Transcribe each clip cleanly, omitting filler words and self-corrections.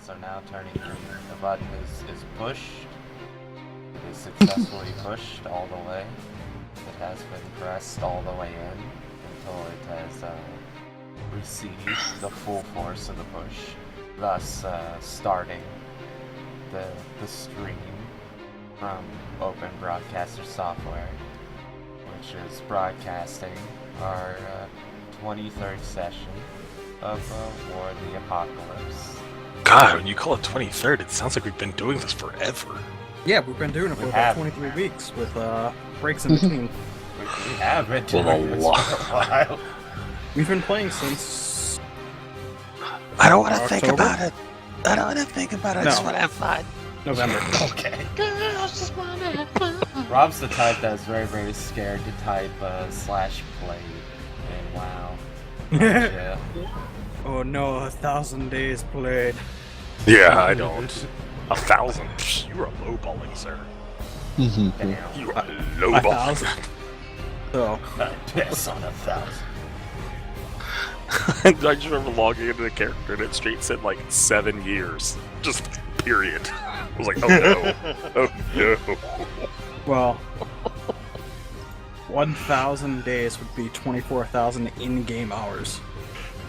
buttons are now turning green. The button is pushed. It is successfully pushed all the way. It has been pressed all the way in until it has received the full force of the push, thus starting the stream from Open Broadcaster Software, which is broadcasting our 23rd session of War of the Apocalypse. God, when you call it 23rd, it sounds like we've been doing this forever. Yeah, we've been doing it for about 23 weeks with breaks in between. We have been doing this for a while. We've been playing since... I don't want to think October? about it. I don't want to think about it. I just want to have fun. November. Okay. Rob's the type that's very, very scared to type /play in WoW. Yeah. Oh no, 1,000 days played. Yeah, I don't. 1,000? Psh, you are lowballing, sir. Damn. You are 1,000. lowballing. So, Piss on 1,000. I just remember logging into the character and it straight said like 7 years. Just period. I was like, oh no. Oh no. well, 1,000 days would be 24,000 in-game hours.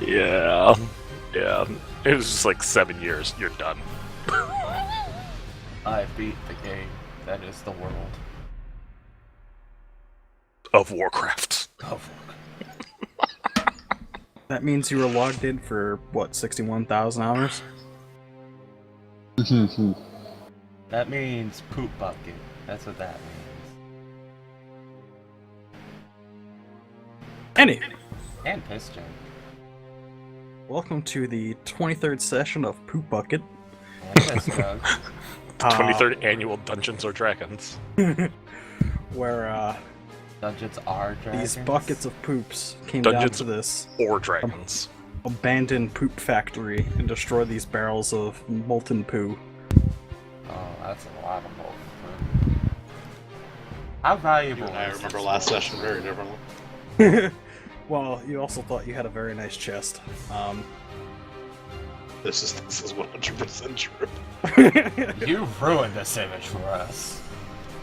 Yeah. Yeah. It was just like 7 years. You're done. I beat the game. That is the world Of Warcraft. of That means you were logged in for, what, 61,000 hours? That means poop bucket. That's what that means. Anyway, And piston. welcome to the 23rd session of Poop Bucket. And piss jug. 23rd annual Dungeons or Dragons. Where Dungeons are dragons. these buckets of poops came Dungeons down to this Or Dragons. abandoned poop factory and destroyed these barrels of molten poo. Oh, that's a lot of molten food. How valuable You and I is remember this last molten session food? very differently. Well, you also thought you had a very nice chest. This is 100% true. You ruined this image for us.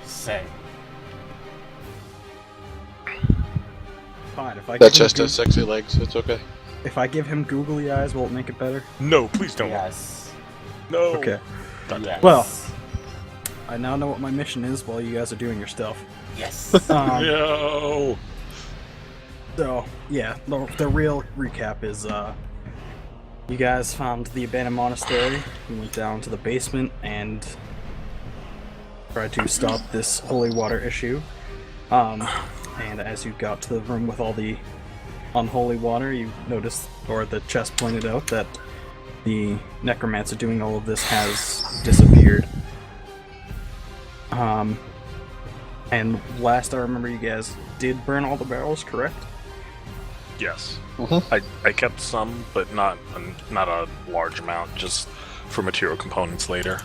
Say. Fine, if I That give him chest has sexy legs, it's okay. if I give him googly eyes, will it make it better? No, please don't. Yes. No. Okay. Yes. Well. I now know what my mission is while you guys are doing your stuff. Yes. No. So, yeah, the real recap is, you guys found the abandoned monastery, you went down to the basement, and tried to stop this holy water issue. And as you got to the room with all the unholy water, you noticed, or the chest pointed out, that the necromancer doing all of this has disappeared. And last I remember, you guys did burn all the barrels, correct? Yes. Mhm. I kept some, but not a large amount, just for material components later.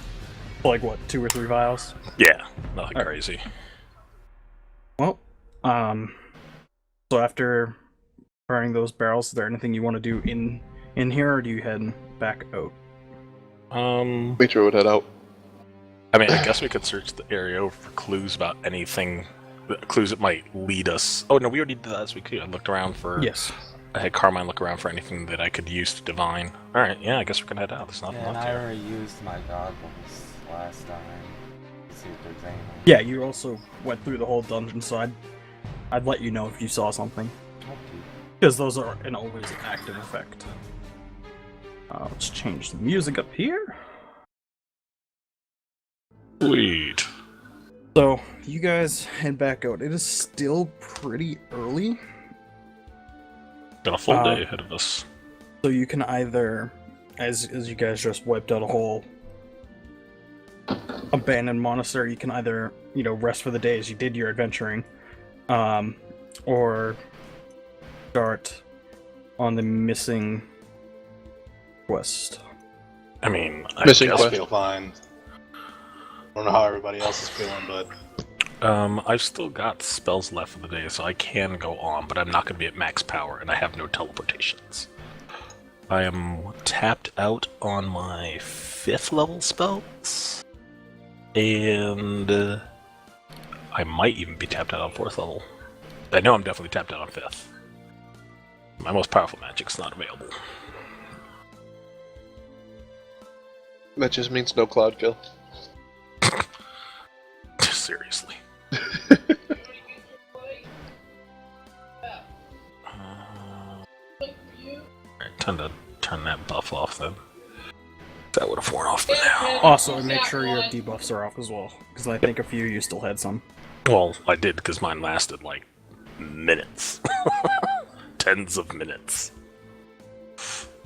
Like what, 2 or 3 vials? Yeah, nothing Alright. crazy. Well, so after burning those barrels, is there anything you want to do in here, or do you head back out? Mitra would head out. I mean, I guess we could search the area for clues about anything, clues that might lead us. Oh no, we already did that last week too. I looked around for. Yes. I had Carmine look around for anything that I could use to divine. All right, yeah, I guess we can head out. There's nothing And left I here. already used my goggles last time. To see if there's anything. Yeah, you also went through the whole dungeon, so I'd let you know if you saw something, Okay. because those are an always active effect. Let's change the music up here. Sweet. So, you guys head back out. It is still pretty early, Got a full Uh, day ahead of us. so you can either, as you guys just wiped out a whole abandoned monastery, you can either, rest for the day as you did your adventuring, or start on the missing quest. I mean, I Missing guess, I quest. feel fine. I don't know how everybody else is feeling, but I've still got spells left for the day, so I can go on, but I'm not going to be at max power, and I have no teleportations. I am tapped out on my 5th level spells, and I might even be tapped out on 4th level. I know I'm definitely tapped out on 5th. My most powerful magic's not available. That just means no cloud kill. Seriously. Time to turn that buff off then. That would have worn off by now. Also, make sure your debuffs are off as well, because I think a few you still had some. Well, I did because mine lasted like minutes. Tens of minutes.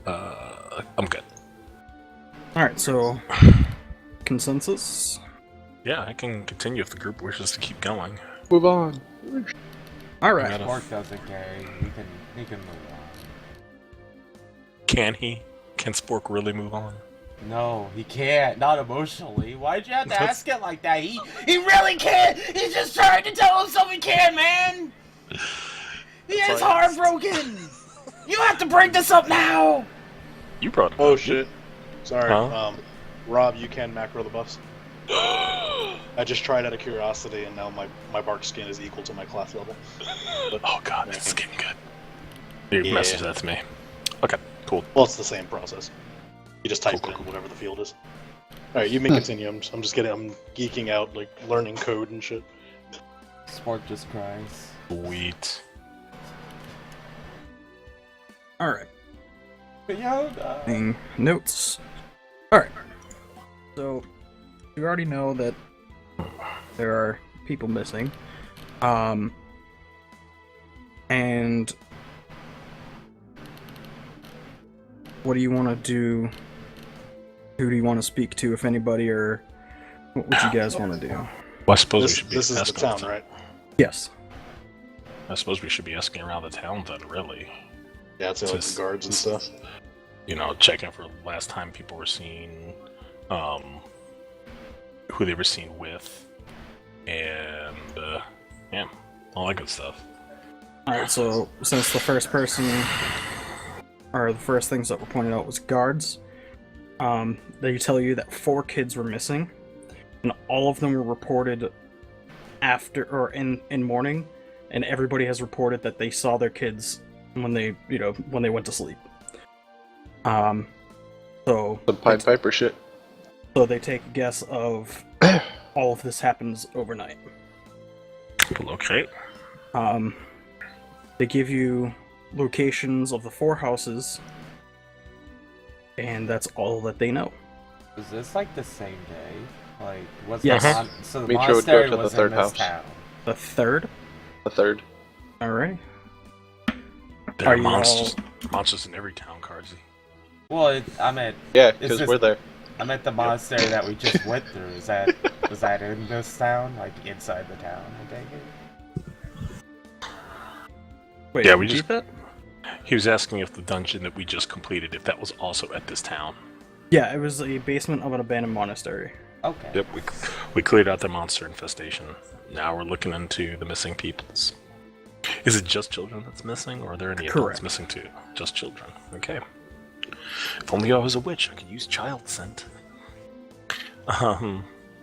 I'm good. Alright, so consensus? Yeah, I can continue if the group wishes to keep going. Move on. Alright. Spork doesn't carry. He can move on. Can he? Can Spork really move on? No, he can't. Not emotionally. Why'd you have to ask it like that? He really can't. He's just trying to tell himself he can, man. He is heartbroken. You have to break this up now. You brought it Oh up. shit. Sorry. Huh? Rob, you can macro the buffs. I just tried out of curiosity, and now my bark skin is equal to my class level. Oh god, it's getting good. You Yeah. message that to me. Okay, cool. Well, it's the same process. You just type Cool. in whatever the field is. Alright, you may continue. I'm just kidding. I'm geeking out, like, learning code and shit. Spork just cries. Sweet. Alright. Yoda. Notes. Alright. So, you already know that there are people missing. And what do you want to do? Who do you want to speak to, if anybody, or what would you guys want to do? Well, I suppose we This, should be this is the asking town, right? Yes. I suppose we should be asking around the town then, really. Yeah, it's like Just- the guards and stuff. You know, checking for last time people were seen, who they were seen with, and, yeah, all that good stuff. Alright, so since the first person, or the first things that were pointed out was guards, they tell you that 4 kids were missing, and all of them were reported after, or in morning, and everybody has reported that they saw their kids when they, when they went to sleep. So Some Pied Piper shit. so they take a guess of all of this happens overnight. Okay. They give you locations of the 4 houses, and that's all that they know. Was this like the same day? Like, was Yes. so the Mitra would go monastery to the was third in this house. town. The 3rd? The third. There Alright. are Are you monsters in every town, Karzie. Well, I meant Yeah, Is because this- we're there. I meant the monastery that we just went through. Was that in this town? Like inside the town? I take it. Wait, Yeah, we repeat just- that? He was asking if the dungeon that we just completed, if that was also at this town. Yeah, it was a basement of an abandoned monastery. Okay. Yep, we cleared out the monster infestation. Now we're looking into the missing peoples. Is it just children that's missing, or are there any adults Correct. missing too? Just children. Okay. If only I was a witch, I could use child scent.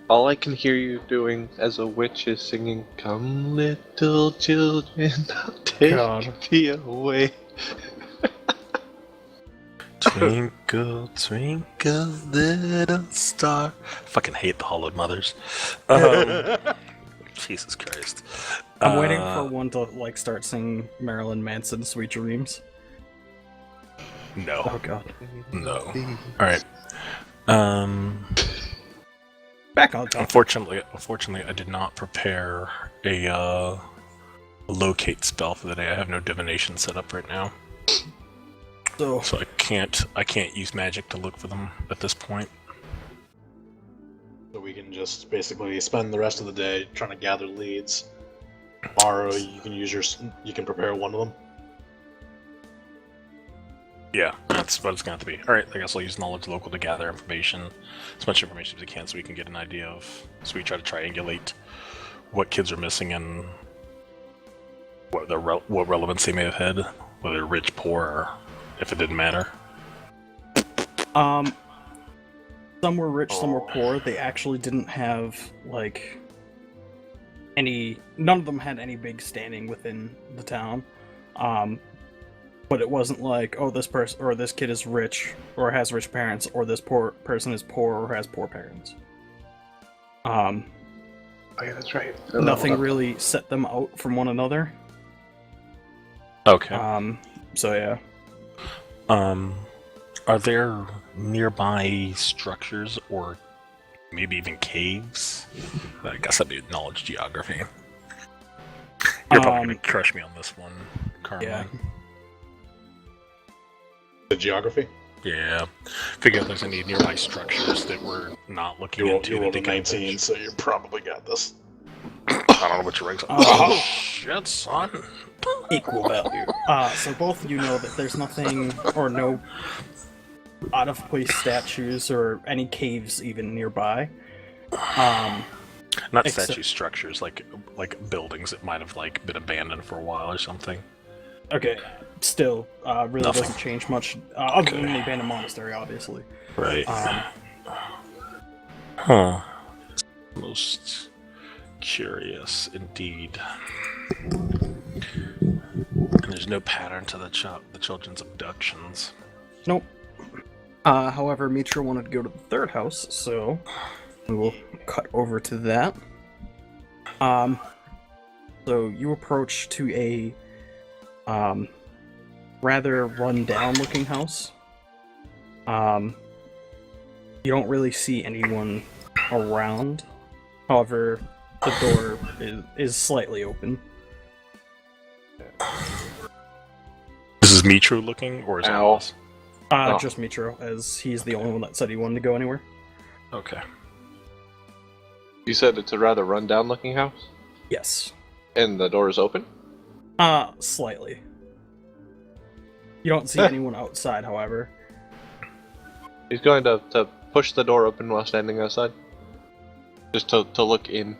All I can hear you doing as a witch is singing, "Come, little children, I'll take God. thee away." Twinkle, twinkle, little star. Fucking hate the Hollowed Mothers. Jesus Christ. I'm waiting for one to start singing Marilyn Manson "Sweet Dreams." No. Oh god. No. Alright. Back on topic. Unfortunately, I did not prepare a locate spell for the day. I have no divination set up right now, So so I can't use magic to look for them at this point. So we can just basically spend the rest of the day trying to gather leads. Tomorrow you can prepare one of them. Yeah, that's what it's going to have to be. Alright, I guess I'll use knowledge local to gather information, as much information as we can, so we can get an idea of, so we try to triangulate what kids are missing and what relevance they may have had, whether rich, poor, or if it didn't matter. Um, some were rich, some were poor. They actually didn't have like any. None of them had any big standing within the town. But it wasn't like, oh, this person or this kid is rich or has rich parents, or this poor person is poor or has poor parents. Oh yeah, that's right. Nothing really set them out from one another. Okay. So yeah. Are there nearby structures or maybe even caves? I guess that'd be knowledge geography. You're probably gonna crush me on this one, Carmine. Yeah. The geography? Yeah. Figure out if there's any nearby structures that we're not looking into. You rolled a that they can 19, approach. so you probably got this. I don't know what your ranks are. Oh, shit, son. Equal value. So both of you know that there's nothing or no out-of-place statues or any caves even nearby. Not Except- statue structures, like buildings that might have like been abandoned for a while or something. Okay, still, really Nothing. doesn't change much, other than Okay. the abandoned monastery, obviously. Right. Um, Huh. Most curious indeed. And there's no pattern to the children's abductions. Nope. However, Mitra wanted to go to the third house, so we will cut over to that. So you approach to a rather run-down looking house. You don't really see anyone around. However, the door is slightly open. This is Mitro looking, or is it Ow. us? Oh. Just Mitro, as he's the only one that said he wanted to go anywhere. Okay. You said it's a rather run-down looking house, Yes. and the door is open. Slightly. You don't see anyone outside, however. He's going to push the door open while standing outside, just to look in.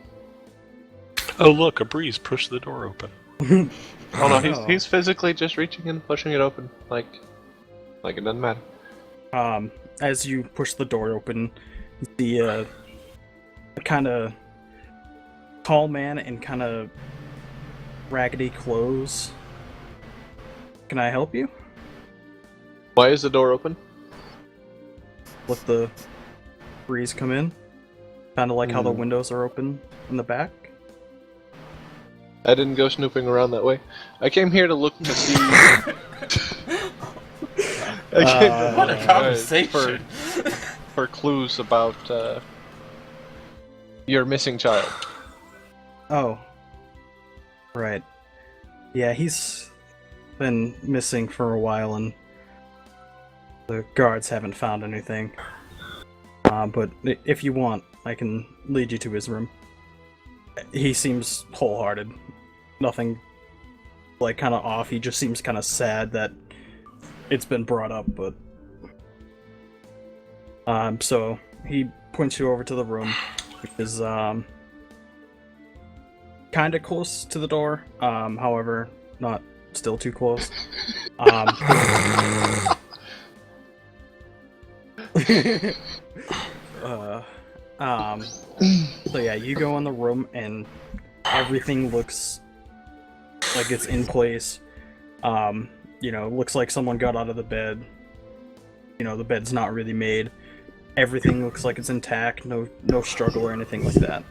Oh look, a breeze pushed the door open. Oh no, he's physically just reaching in, pushing it open, like it doesn't matter. As you push the door open, you see a kind of tall man in kind of raggedy clothes. Can I help you? Why is the door open? Let the breeze come in. Kind of like how the windows are open in the back. I didn't go snooping around that way. I came here to look to see. What a conversation! For clues about your missing child. Oh. Right. Yeah, he's been missing for a while and the guards haven't found anything. But if you want, I can lead you to his room. He seems wholehearted. Nothing, like, kind of off. He just seems kind of sad that it's been brought up, but... So, he points you over to the room, which is, kind of close to the door, however, not still too close. So yeah, you go in the room and everything looks like it's in place. You know, looks like someone got out of the bed. You know, the bed's not really made. Everything looks like it's intact, no struggle or anything like that.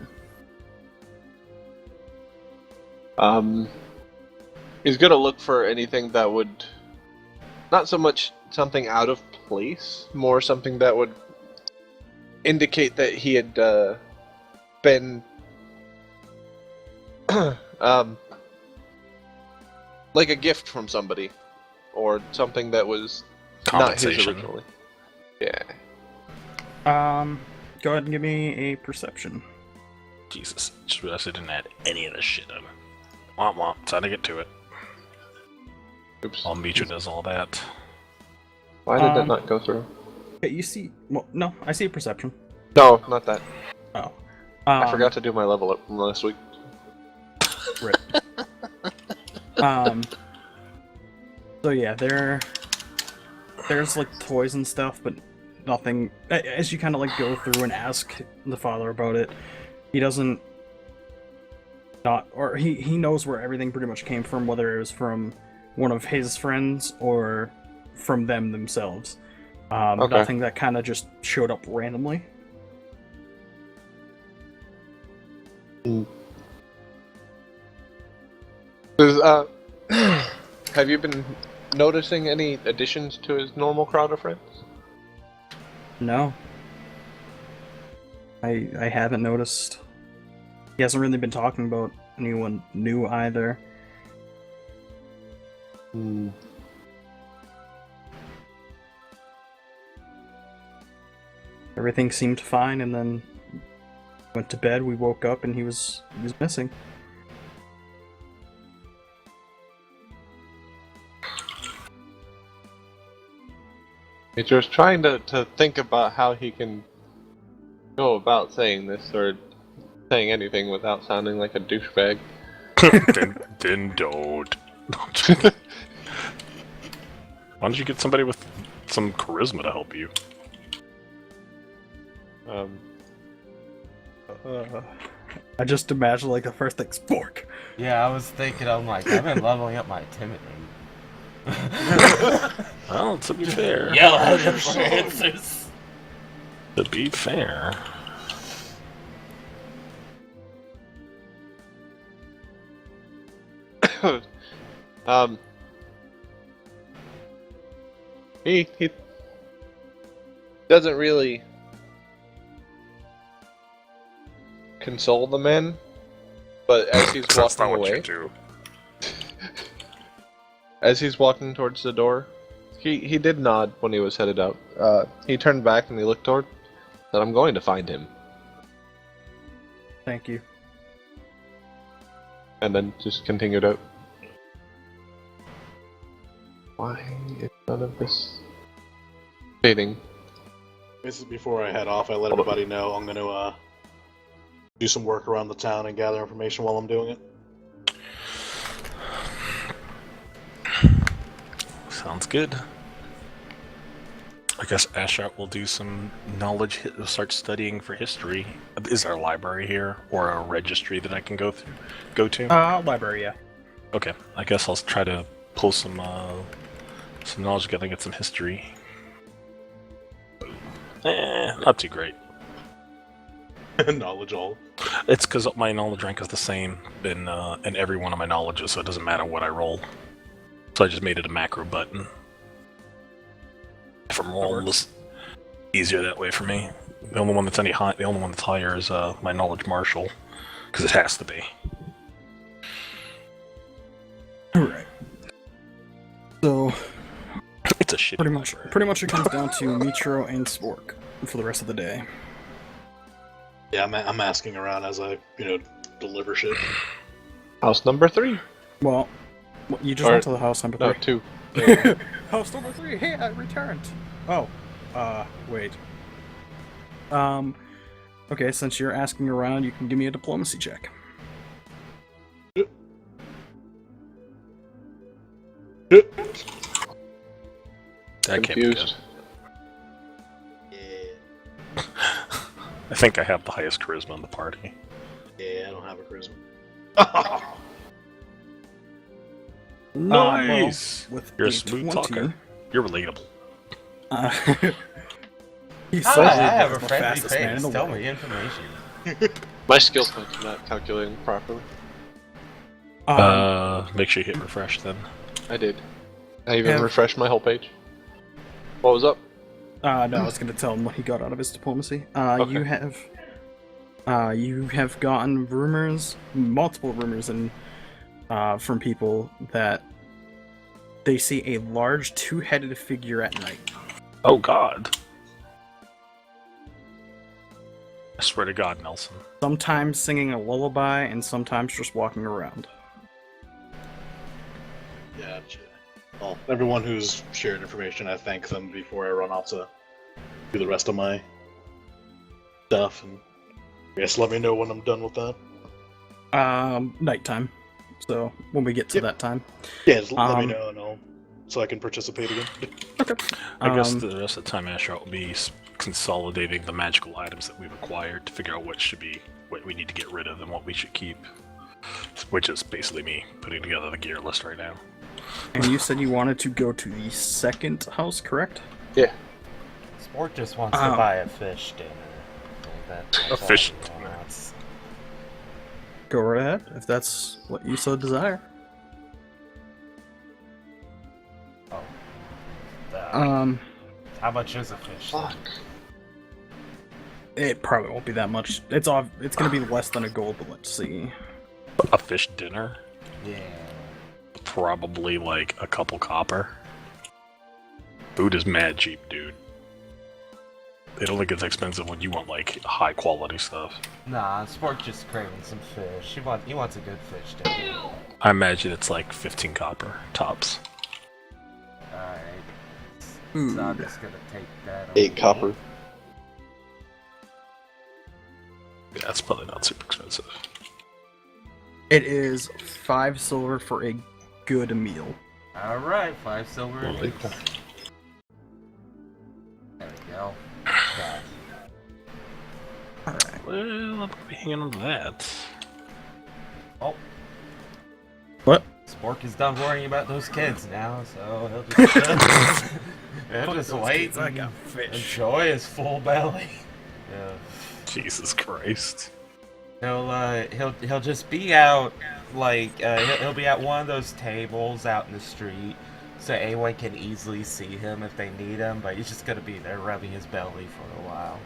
He's gonna look for anything that would, not so much something out of place, more something that would indicate that he had been like a gift from somebody, or something that was not his Compensation. originally. Yeah. Go ahead and give me a perception. Jesus, just realized I didn't add any of this shit in. Womp womp, time to get to it. Oops. While Mitra does all that. Why did that not go through? Okay, you see... Well, no, I see a perception. No, not that. Oh. I forgot to do my level up from last week. Rip. So yeah, there's like toys and stuff, but nothing. As you kind of like go through and ask the father about it, he doesn't he knows where everything pretty much came from, whether it was from one of his friends or from them themselves. Okay. Nothing that kind of just showed up randomly. Have you been noticing any additions to his normal crowd of friends? No. I haven't noticed. He hasn't really been talking about anyone new either. Everything seemed fine, and then went to bed. We woke up, and he was missing. He's just trying to think about how he can go about saying this or saying anything without sounding like a douchebag. then don't. Why don't you get somebody with some charisma to help you? I just imagine like the first thing, spork. Yeah, I was thinking, I'm like, I've been leveling up my timidity. Well, to be fair. Yell at him for answers. To be fair. He doesn't really console the men, but as he's That's not walking what you away, do. as he's walking towards the door, he did nod when he was headed out. He turned back and he looked toward, said, "I'm going to find him," Thank you. and then just continued out. Why is none of this fading? This is before I head off. I let everybody know I'm going to do some work around the town and gather information while I'm doing it. Sounds good. I guess Ashat will do some knowledge, start studying for history. Is there a library here or a registry that I can go to? Library, yeah. Okay, I guess I'll try to pull some knowledge together and get some history. Not too great. Knowledge all. It's because my knowledge rank is the same in every one of my knowledges, so it doesn't matter what I roll. So I just made it a macro button. If I'm rolling, it's easier that way for me. The only one that's higher is my knowledge martial, because it has to be. Alright. So It's a shitty library. pretty much it comes down to Mitro and Spork for the rest of the day. Yeah, I'm asking around as I, deliver shit. House number 3. Well, you just went to the house number 3. No, 2. House number 3. Hey, I returned. Oh, wait. Okay, since you're asking around, you can give me a diplomacy check. That can't be good. Confused. Yeah, I think I have the highest charisma in the party. yeah, I don't have a charisma. Nice! Well, with You're a a smooth 20, talker. You're relatable. He's I supposedly have a the friendly fastest man in face. the Tell world. me information. My skill points are not calculating properly. Make sure you hit refresh then. I did. I even Yeah. refreshed my whole page. What was up? No, I was going to tell him what he got out of his diplomacy. You have gotten rumors, multiple rumors, and from people that they see a large two-headed figure at night. Oh god. I swear to God, Nelson. Sometimes singing a lullaby, and sometimes just walking around. Gotcha. Well, everyone who's shared information, I thank them before I run off to do the rest of my stuff. And I guess let me know when I'm done with that. Nighttime. So when we get to Yep. that time. Yeah, just let me know and I'll so I can participate again. Okay. I guess the rest of the time Asher will be consolidating the magical items that we've acquired to figure out what we need to get rid of and what we should keep. Which is basically me putting together the gear list right now. And you said you wanted to go to the second house, correct? Yeah. Sport just wants to buy a fish dinner. That's A fish all he dinner. wants. Go right ahead, if that's what you so desire. Oh. How much is a fish? Fuck. It probably won't be that much. It's gonna be less than a gold, but let's see. A fish dinner? Yeah. Probably like a couple copper. Food is mad cheap, dude. It only gets expensive when you want like high quality stuff. Nah, Sport just craving some fish. He wants a good fish dinner. I imagine it's like 15 copper tops. Alright. Food. So I'm just gonna take that. 8 copper. Yeah, that's probably not super expensive. It is 5 silver for a good meal. Alright, 5 silver. Holy. There we go. Okay. Alright. Well, I'm gonna be hanging on to that. Oh, What? Spork is done worrying about those kids now, so he'll just, he'll just wait I and got fish. enjoy his full belly. Yeah. Jesus Christ. He'll just be out like he'll be at one of those tables out in the street, so anyone can easily see him if they need him. But he's just gonna be there rubbing his belly for a while.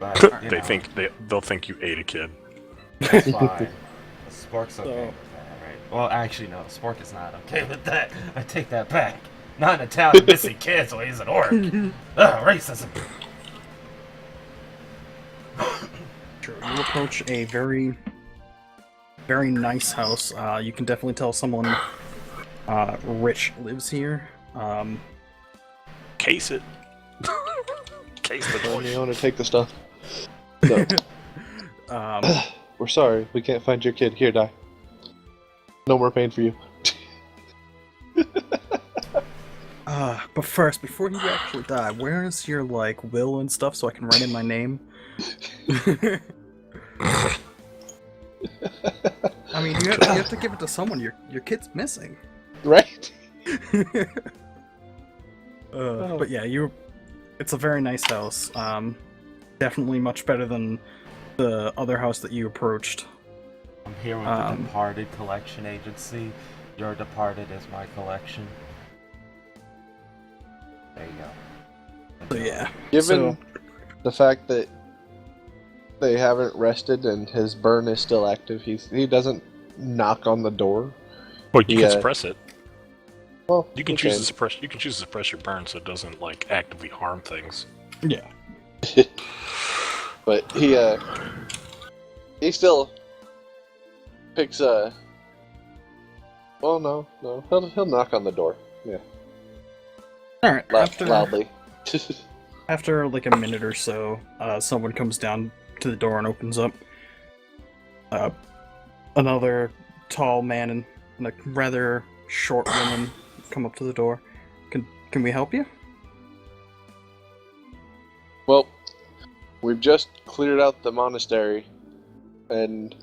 But you They know, think they'll think you ate a kid. that's fine. Spork's okay So- with that, right? Well, actually, no. Spork is not okay with that. I take that back. Not in a town of missing kids, so he's an orc. Ugh, racism. True. You approach a very, very nice house. You can definitely tell someone rich lives here. Case it. Case the Well, bush. you want to take the stuff? No. We're sorry. We can't find your kid. Here, die. No more pain for you. But first, before you actually die, where is your will and stuff so I can write in my name? I mean, you have to give it to someone. Your kid's missing. Right? But yeah, it's a very nice house. Definitely much better than the other house that you approached. I'm here with the Departed Collection Agency. Your Departed is my collection. There you go. So yeah. Given the fact that they haven't rested and his burn is still active, he doesn't knock on the door. Well, you Yeah. can suppress it. Well, You can okay. choose to suppress. You can choose to suppress your burn so it doesn't actively harm things. Yeah. But he still picks well, no, he'll knock on the door. Yeah, All right. loudly. After a minute or so, someone comes down to the door and opens up. Another tall man and a rather short woman come up to the door. Can we help you? Well, we've just cleared out the monastery, and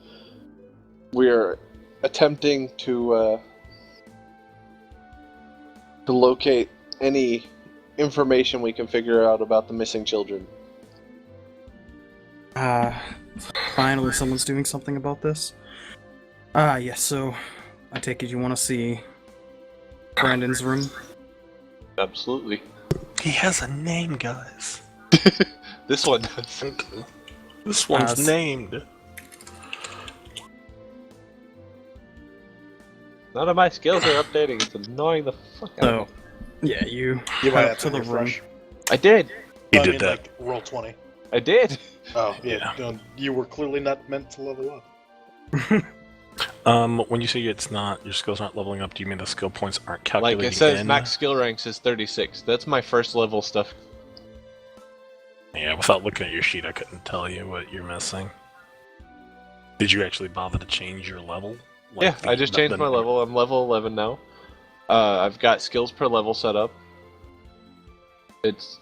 we are attempting to locate any information we can figure out about the missing children. Finally someone's doing something about this. Yes, so I take it you want to see Brandon's room? Absolutely. He has a name, guys. This one does. This one's named. None of my skills are updating. It's annoying the fuck out of So, me. yeah, you You might head have up to to the room. refresh. I did. He I did mean, that. roll 20. I did. Oh, yeah. You were clearly not meant to level up. When you say your skills aren't leveling up, do you mean the skill points aren't calculating Like it says, in? max skill ranks is 36. That's my first level stuff. Yeah, without looking at your sheet, I couldn't tell you what you're missing. Did you actually bother to change your level? Yeah, I just changed my level. I'm level 11 now. I've got skills per level set up. It's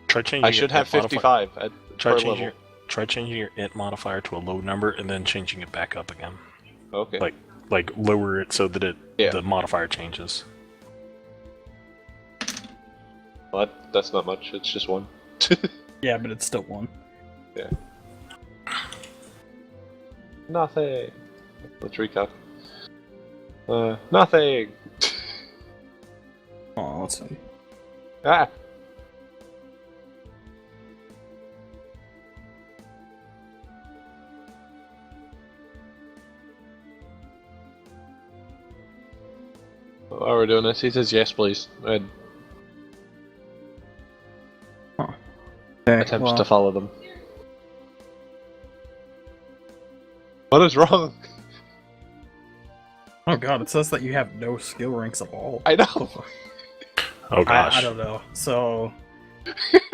Try changing I should your have int modifier- 55 Try per changing level. your try changing your int modifier to a low number and then changing it back up again. Okay. Like lower it so that Yeah. the modifier changes. Well, that's not much. It's just 1. Yeah, but it's still 1. Yeah. Nothing. Let's recap. Nothing. Oh, let's see. Ah. While we're doing this, he says yes, please. And Okay, attempts well, to follow them. What is wrong? oh god, it says that you have no skill ranks at all. I know. Oh gosh. I don't know. So,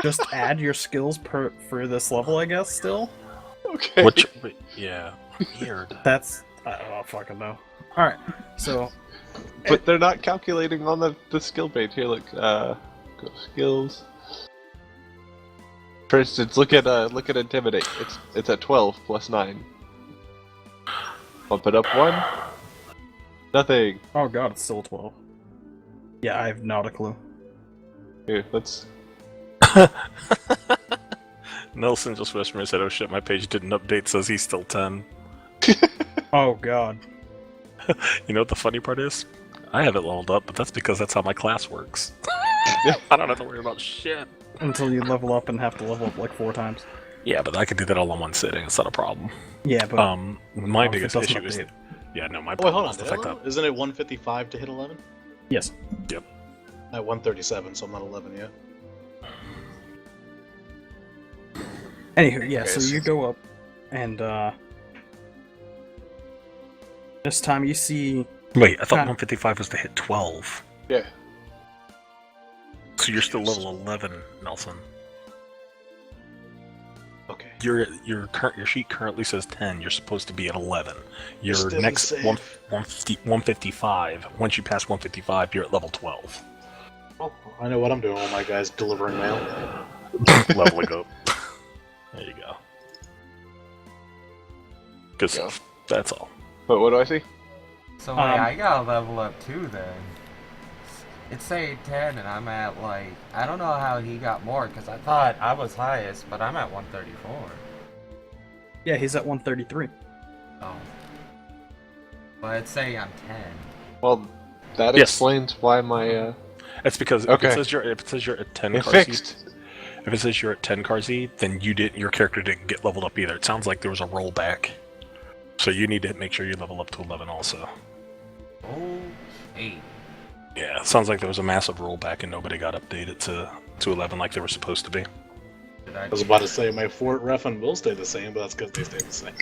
just add your skills for this level, I guess. Still, Okay. Yeah. Weird. that's I don't fucking know. All right, so But they're not calculating on the skill page here. Look, go skills. For instance, look at intimidate. It's at 12 plus 9. Bump it up 1. Nothing. oh god, it's still 12. Yeah, I have not a clue. Here, let's. Nelson just whispered and said, "Oh shit, my page didn't update. Says he's still 10." Oh god. You know what the funny part is? I have it leveled up, but that's because that's how my class works. I don't have to worry about shit. Until you level up and have to level up like 4 times. Yeah, but I could do that all in one sitting. It's not a problem. Yeah, but My if it biggest doesn't issue is, update. yeah, no, my Oh, wait, problem hold is on. the fact that Isn't it 155 to hit 11? yes. At 137, so I'm not 11 yet. Anywho, yeah, Okay, so you go up, and this time you see. Wait, I thought Huh. 155 was to hit 12. Yeah. So you're still level 11, Nelson. Okay. Your sheet currently says 10. You're supposed to be at 11. Your Still next safe. 155. Once you pass 155, you're at level 12. Oh, I know what I'm doing while my guy's delivering mail. Leveling up. There you go. Good Yeah. stuff. That's all. But what do I see? So wait, I gotta level up too then. It's saying 10 and I'm at like, I don't know how he got more because I thought I was highest, but I'm at 134. Yeah, he's at 133. Oh. But it's saying I'm 10. Well, that Yes. explains why my It's because Okay. if it says you're at 10 it Karzie, fixed. if it says you're at 10 Karzie, then your character didn't get leveled up either. It sounds like there was a rollback. So you need to make sure you level up to 11 also. Okay. Yeah, it sounds like there was a massive rollback and nobody got updated to 11 like they were supposed to be. Did I I was about to say my fort ref and will stay the same, but that's because they stay the same.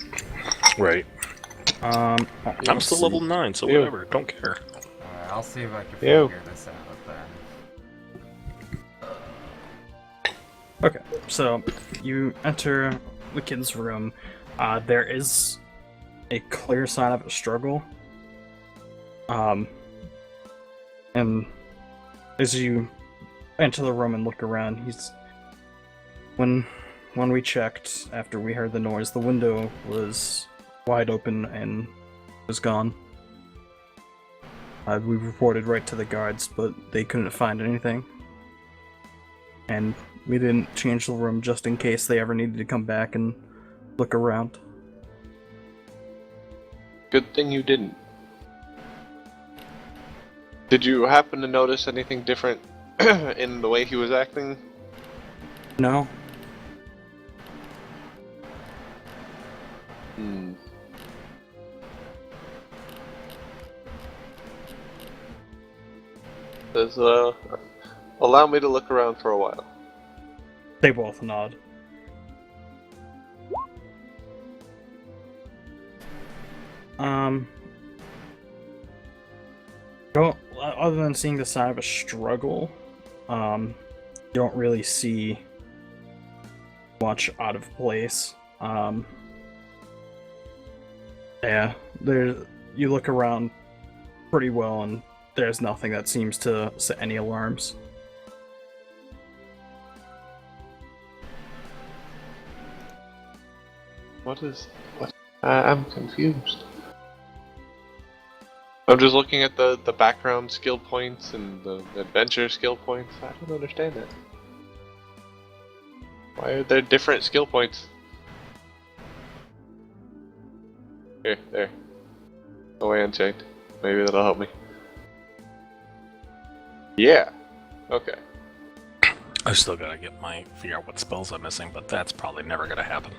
Right. I'm let's still see. level 9, so Ew. whatever. Don't care. Alright, I'll see if I can Ew. figure this out then. Okay, so you enter the kid's room. There is a clear sign of a struggle. And as you enter the room and look around, when we checked after we heard the noise, the window was wide open and was gone. We reported right to the guards, but they couldn't find anything. And we didn't change the room just in case they ever needed to come back and look around. Good thing you didn't. Did you happen to notice anything different in the way he was acting? No? Hmm. Does allow me to look around for a while. They both nod. Well, other than seeing the sign of a struggle, you don't really see much out of place. Yeah, you look around pretty well and there's nothing that seems to set any alarms. What? I'm confused. I'm just looking at the background skill points and the adventure skill points. I don't understand it. Why are there different skill points? Here, there. Away unchecked. Maybe that'll help me. Yeah. Okay. I still gotta figure out what spells I'm missing, but that's probably never gonna happen.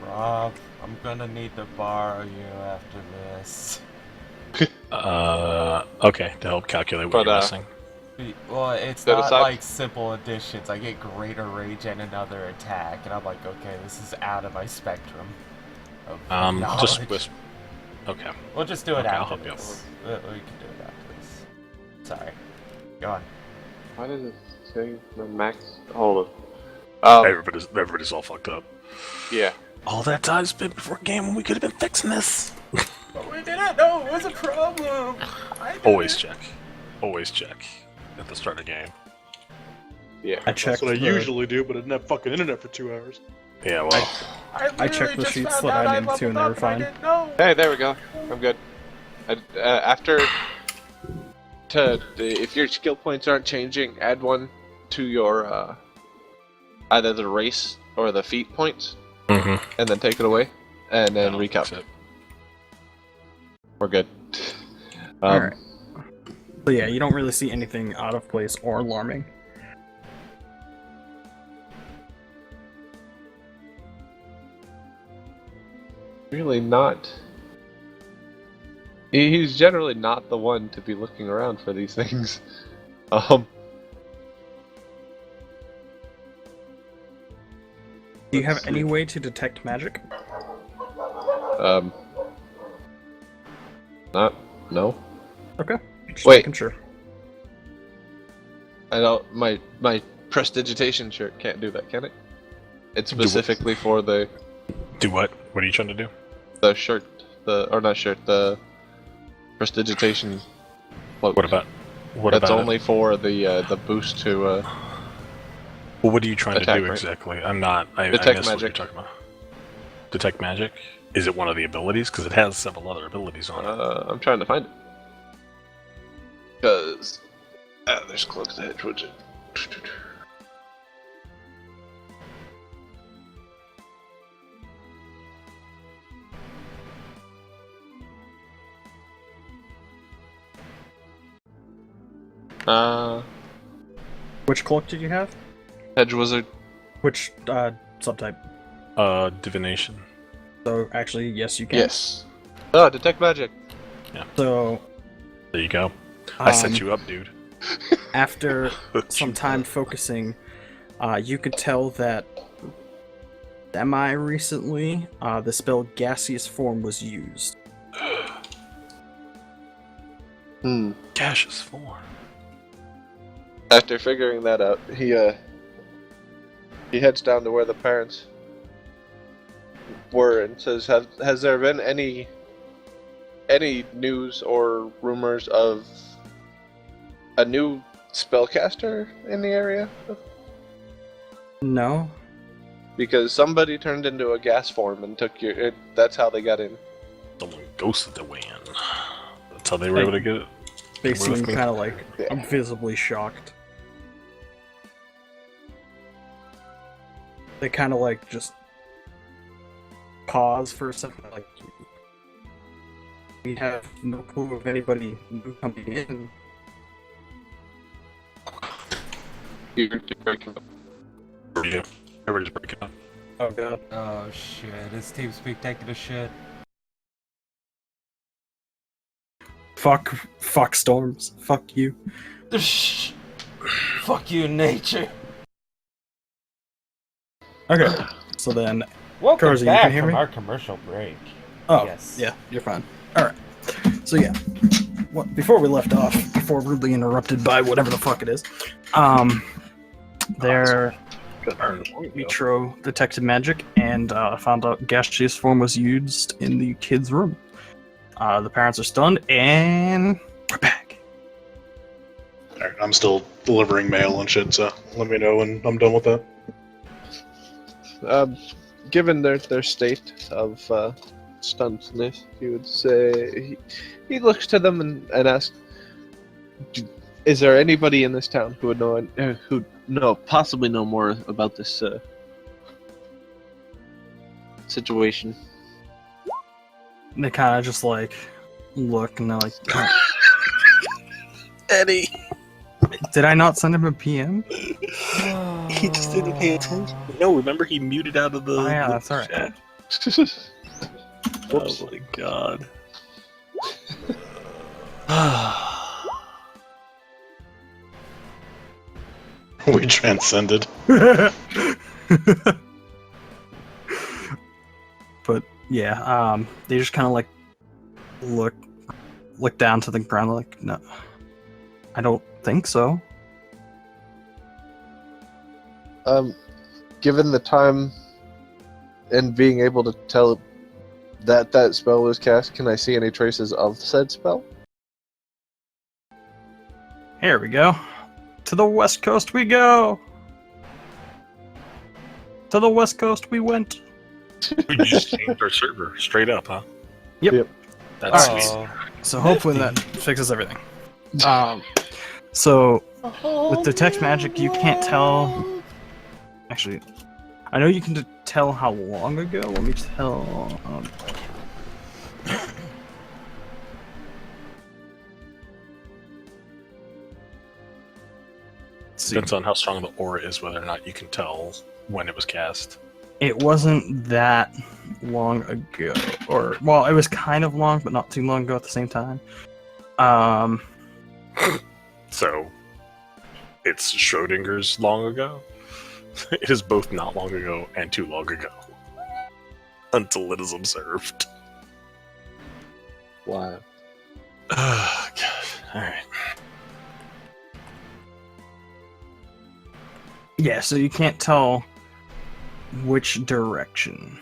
Rob, I'm gonna need to borrow you after this. Okay, to help calculate what you're missing. Well, it's Set not aside- like simple additions. I get greater rage and another attack, and I'm like, okay, this is out of my spectrum of Just knowledge. whisper. Okay. We'll just do it Okay, I'll after help you out. this. We can do it after this. Sorry. Go on. Why did it say the max? Hold on. Everybody's all fucked up. Yeah. All that time spent before game when we could have been fixing this. But we didn't know it was a problem. Always check. Always check at the start of the game. Yeah. I checked. That's what I the- usually do, but I didn't have fucking internet for 2 hours. Yeah, well, I checked the sheets that I needed to, and they were fine. Hey, there we go. I'm good. If your skill points aren't changing, add one to your either the race or the feat points, and then take it away, and then recap. it. We're good. Alright. So yeah, you don't really see anything out of place or alarming. Really not. He's generally not the one to be looking around for these things. Do you have Let's any see. way to detect magic? No. Okay. Just Wait. making sure. I don't. My prestidigitation shirt can't do that, can it? It's specifically for the Do what? What are you trying to do? shirt, the prestidigitation cloak. What about? That's only for the boost to. Well, what are you trying attack, to do right? exactly? I'm not. I Detect missed what you're magic. talking about. Detect magic? Is it one of the abilities? Because it has several other abilities on it. I'm trying to find it. Because there's cloak's edge, would it? Which cloak did you have? Edge wizard. Which subtype? Divination. So actually, yes, you can. Yes. Oh, detect magic. So There you go. I set Um, you up, dude. after some time focusing, you could tell that semi-recently, the spell Gaseous Form was used. Gaseous form. After figuring that out, he heads down to where the parents were and says, "Has there been any news or rumors of a new spellcaster in the area? No? Because somebody turned into a gas form and took your. That's how they got in." Someone ghosted their way in. That's how they were able to get it. They We're seem looking- kind of like Yeah. visibly shocked. They kind of like just pause for a second, like, we have no clue of anybody new coming in. You're breaking up. Yeah. Everybody's breaking up. Oh god. Oh shit, is TeamSpeak taking a shit? Fuck storms. Fuck you. Fuck you, nature. Okay, so then, Welcome Karzie, you back can hear from me? our commercial break. oh, Yes. yeah, you're fine. Alright, so yeah, before we left off, before rudely interrupted by whatever the fuck it is, there, Mitro detected magic and found out gaseous form was used in the kid's room. The parents are stunned, and we're back. Alright, I'm still delivering mail and shit, so let me know when I'm done with that. Given their state of stuntness, he would say he looks to them and asks, "Is there anybody in this town who would possibly know more about this situation?" They kind of just like look and they're like, "Oh, Eddie, did I not send him a PM?" he just didn't pay attention. No, remember he muted out of the. Oh yeah, the that's alright. chat. Oh my god. We transcended. But yeah, they just kind of like look down to the ground like, no, I don't think so. Given the time and being able to tell that spell was cast, can I see any traces of said spell? Here we go. To the west coast we go. To the west coast we went. We just changed our server straight up, huh? Yep. That's Alright. sweet. So hopefully that fixes everything. So with detect magic, you can't tell. Actually, I know you can tell how long ago. Let me tell. See. Depends on how strong the aura is, whether or not you can tell when it was cast. It wasn't that long ago, or well, it was kind of long, but not too long ago at the same time. So, it's Schrodinger's long ago. It is both not long ago and too long ago. Until it is observed. Wow. Oh, gosh. Alright. Yeah, so you can't tell which direction.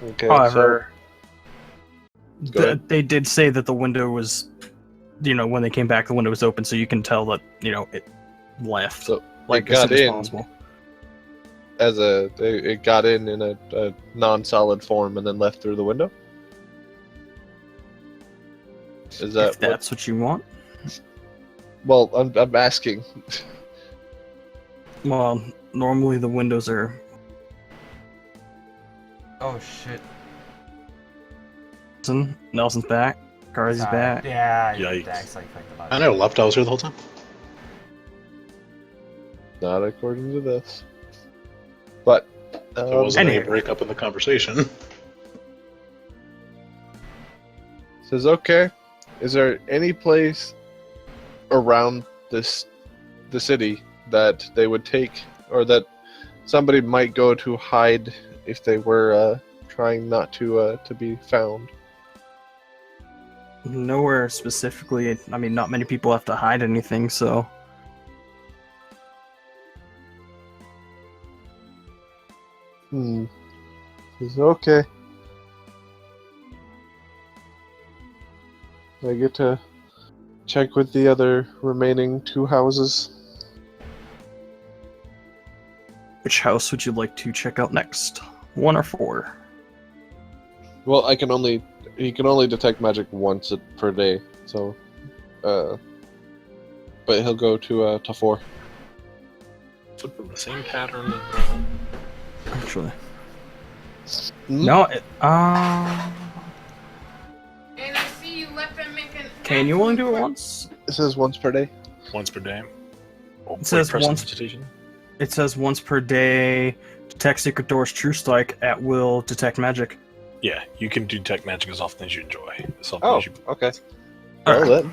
Okay. However, Go ahead. they did say that the window was, when they came back, the window was open, so you can tell that, it left. So like it got as soon as in possible. it got in a non-solid form and then left through the window. Is that If that's what you want. Well, I'm asking. Well, normally the windows are. Oh shit. Nelson's back. Karzie's Sorry. back. Yeah, Yikes. Dax like clicked the I button. never left, I was here the whole time. Not according to this. But There wasn't any Anyway. breakup in the conversation. says, okay, is there any place around the city that they would take, or that somebody might go to hide if they were trying not to be found? Nowhere specifically. I mean, not many people have to hide anything, so. Says, okay. I get to check with the other remaining 2 houses. Which house would you like to check out next? 1 or 4? Well, he can only detect magic once per day, so but he'll go to 4. Flip from the same pattern. Actually. Hmm? No, And I see you let them make an. can you only do it once? It says once per day. Once per day. Oh, It says press once- vegetation. It says once per day, detect secret doors, true strike, at will, detect magic. Yeah, you can detect magic as often as you enjoy. As often Oh, as you... okay. Alright. Well then.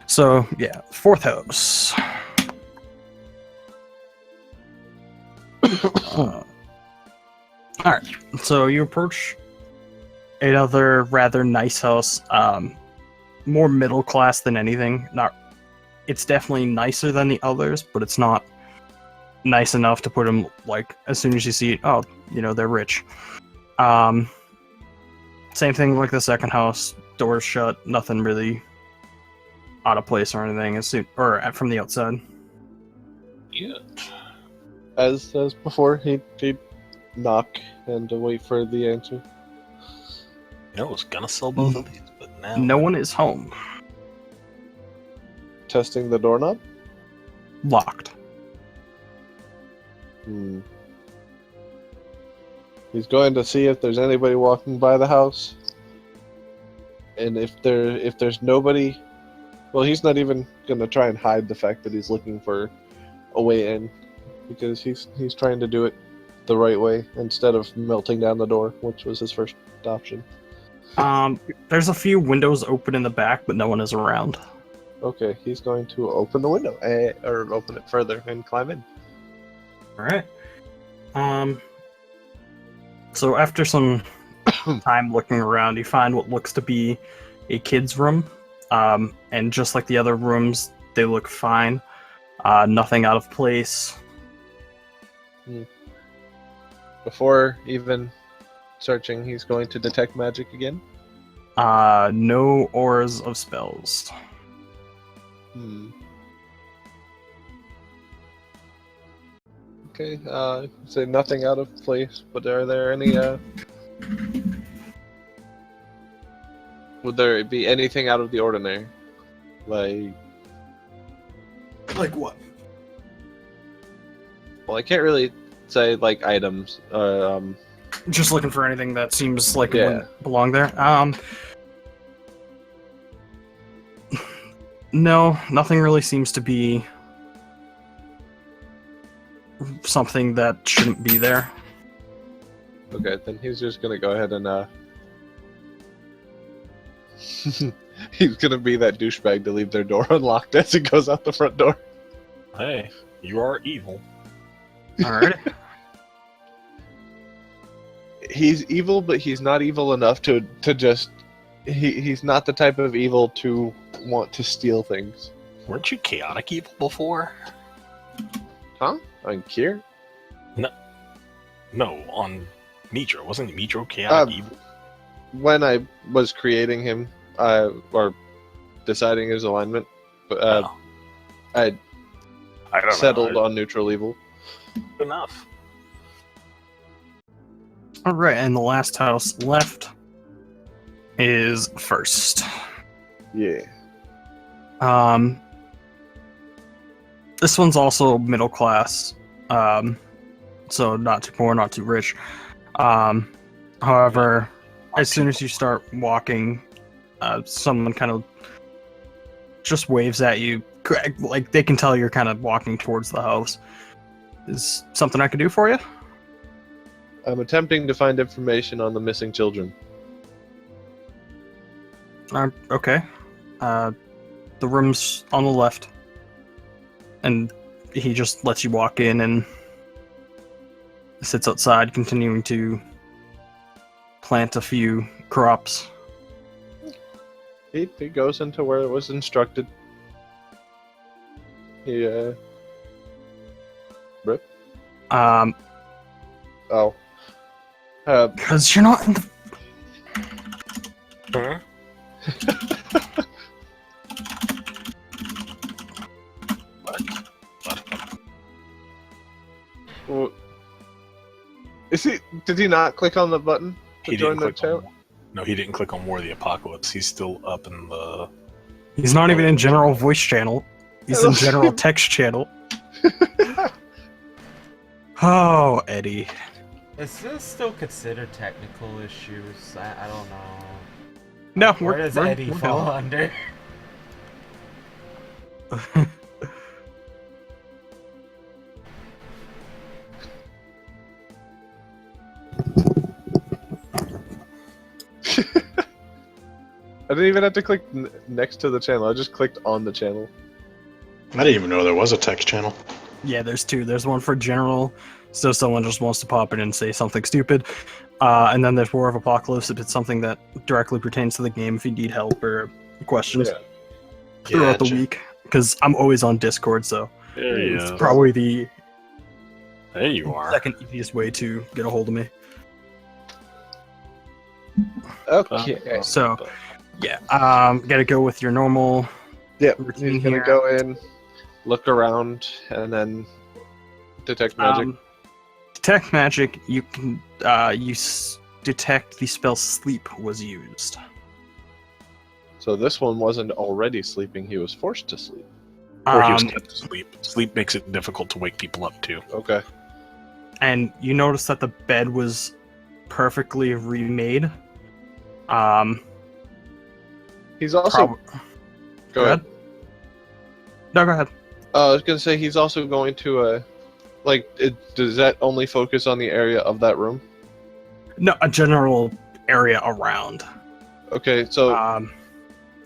So, yeah, 4th house. Alright, so you approach another rather nice house, more middle class than anything. It's definitely nicer than the others, but it's not nice enough to put them, like, as soon as you see it, oh, they're rich. Same thing like the second house, doors shut, nothing really out of place or anything from the outside. Yeah. As before, he'd knock and wait for the answer. I was gonna sell both of these, but now No one is home. Testing the doorknob. Locked. He's going to see if there's anybody walking by the house, and if there's nobody, well, he's not even going to try and hide the fact that he's looking for a way in, because he's trying to do it the right way instead of melting down the door, which was his first option. There's a few windows open in the back, but no one is around. Okay, he's going to open the window, or open it further and climb in. All right. So after some time looking around, you find what looks to be a kid's room. And just like the other rooms, they look fine. Nothing out of place. Before even searching, he's going to detect magic again. No auras of spells. Okay, say nothing out of place, but are there any, would there be anything out of the ordinary? Like what? Well, I can't really say, like, items, Just looking for anything that seems like it Yeah. wouldn't belong there. No, nothing really seems to be something that shouldn't be there. Okay, then he's just gonna go ahead and, he's gonna be that douchebag to leave their door unlocked as he goes out the front door. Hey, you are evil. Alright. He's evil, but he's not evil enough to just... He's not the type of evil to want to steal things. Weren't you chaotic evil before? Huh? On Kier? No, on Mitro. Wasn't Mitro chaotic evil? When I was creating him, or deciding his alignment, I I don't settled know. on neutral evil. Good enough. Alright, and the last house left is first. Yeah. This one's also middle class. So not too poor, not too rich. However, as soon as you start walking, someone kind of just waves at you. Like, they can tell you're kind of walking towards the house. Is something I could do for you? I'm attempting to find information on the missing children. Okay. The room's on the left. And he just lets you walk in and sits outside, continuing to plant a few crops. He goes into where it was instructed. He, Rip? Um, Oh. because you're not in the... Huh? Well, is he? Did he not click on the button to He join didn't the click channel? on. No, he didn't click on War of the Apocalypse. He's still up in the. He's not even in general voice channel. He's in general text channel. Oh, Eddie. Is this still considered technical issues? I don't know. No, Where does Eddie we're fall good. under? I didn't even have to click next to the channel. I just clicked on the channel. I didn't even know there was a text channel. Yeah, there's two. There's one for general, so someone just wants to pop in and say something stupid. And then there's War of Apocalypse if it's something that directly pertains to the game, if you need help or questions throughout the Gotcha. week. Because I'm always on Discord, so There he it's is. probably the There you are. second easiest way to get a hold of me. Okay. So, yeah, gotta go with your normal Yep, routine he's gonna here. go in, look around, and then detect magic. Detect magic. You can detect the spell sleep was used. So this one wasn't already sleeping; he was forced to sleep. Or he was Um, kept asleep. Sleep makes it difficult to wake people up too. Okay. and you notice that the bed was perfectly remade. He's also. Go ahead. No, go ahead. I was gonna say he's also going to does that only focus on the area of that room? No, a general area around. Okay, so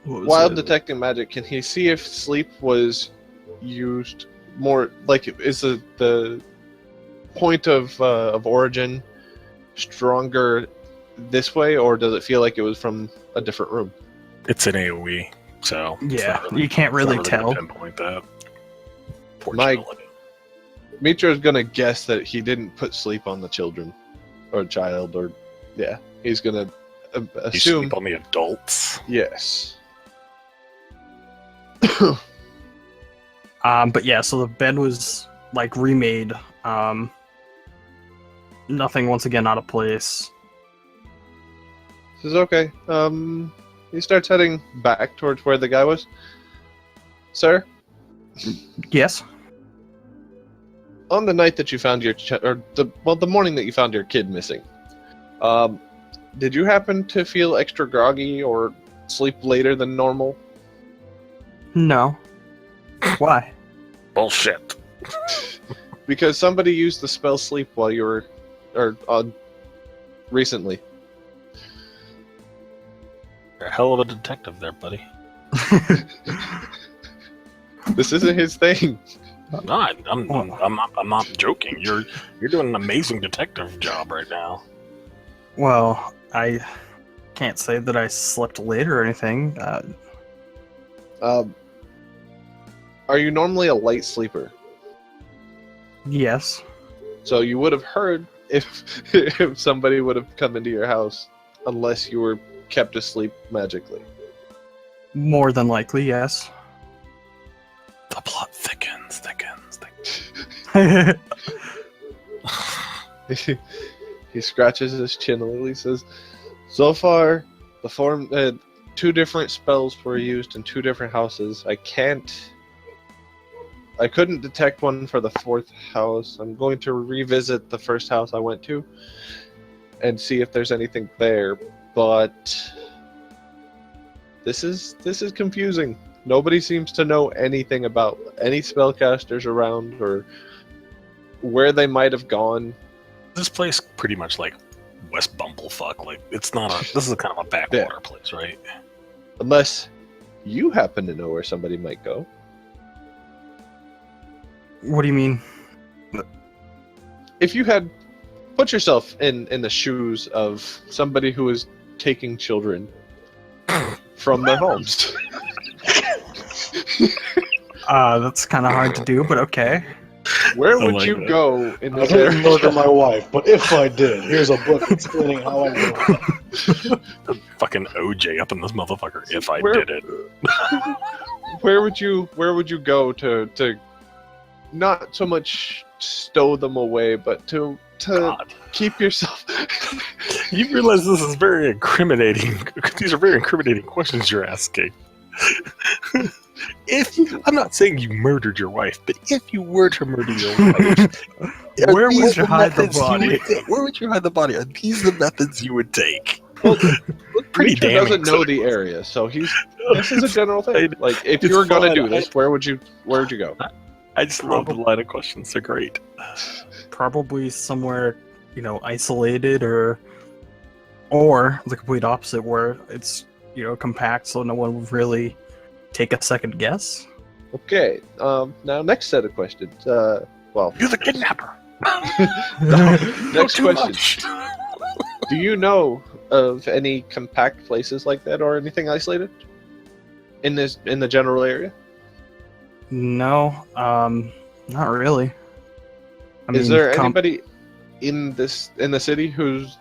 What was while it? detecting magic, can he see if sleep was used more? Like, is the point of origin stronger this way, or does it feel like it was from a different room? It's an AoE, so it's Yeah, not you can't it's not really tell. gonna pinpoint that. My- Fortunately. Mitra's gonna guess that he didn't put sleep on the children, or child, or yeah, he's gonna You assume sleep on the adults. yes. But yeah, so the bed was like remade. Nothing once again out of place. This is okay. He starts heading back towards where the guy was. Sir, Yes. on the night that you found your the morning that you found your kid missing, did you happen to feel extra groggy or sleep later than normal? No. Why? Bullshit. Because somebody used the spell sleep while you were, recently. You're a hell of a detective there, buddy. This isn't his thing. No, I'm not joking. You're doing an amazing detective job right now. Well, I can't say that I slept late or anything. Are you normally a light sleeper? Yes. So you would have heard if if somebody would have come into your house, unless you were kept asleep magically. More than likely, yes. The plot thickens. He scratches his chin a little. He says, "So far, two different spells were used in two different houses. I couldn't detect one for the fourth house. I'm going to revisit the first house I went to and see if there's anything there. But this is confusing. Nobody seems to know anything about any spellcasters around or where they might have gone. This place pretty much like West Bumblefuck. Like it's not a. This is kind of a backwater place, right? Unless you happen to know where somebody might go. What do you mean? If you had put yourself in the shoes of somebody who is taking children from their homes. That's kind of hard to do, but okay. Where I would like you that. go in I this didn't area? murder my wife, but if I did, here's a book explaining how I did. Fucking OJ up in this motherfucker. If I Where- did it. Where would you go to not so much stow them away, but to God. keep yourself? You realize this is very incriminating. These are very incriminating questions you're asking. I'm not saying you murdered your wife, but if you were to murder your wife, Where are would these you the hide the methods you body? would take? Where would you hide the body? Are these the methods you would take? Well, Pretty Mitra damning. doesn't know the area, so this is a general thing. Like, if It's you were gonna fine. do this, where would you go? I just love the line of questions. They're great. Probably somewhere, isolated or the complete opposite, where it's compact, so no one would really take a second guess. Okay. Now, next set of questions. Well, You're the kidnapper. next Too question. much. Do you know of any compact places like that, or anything isolated in the general area? No, not really. Is there anybody in the city who's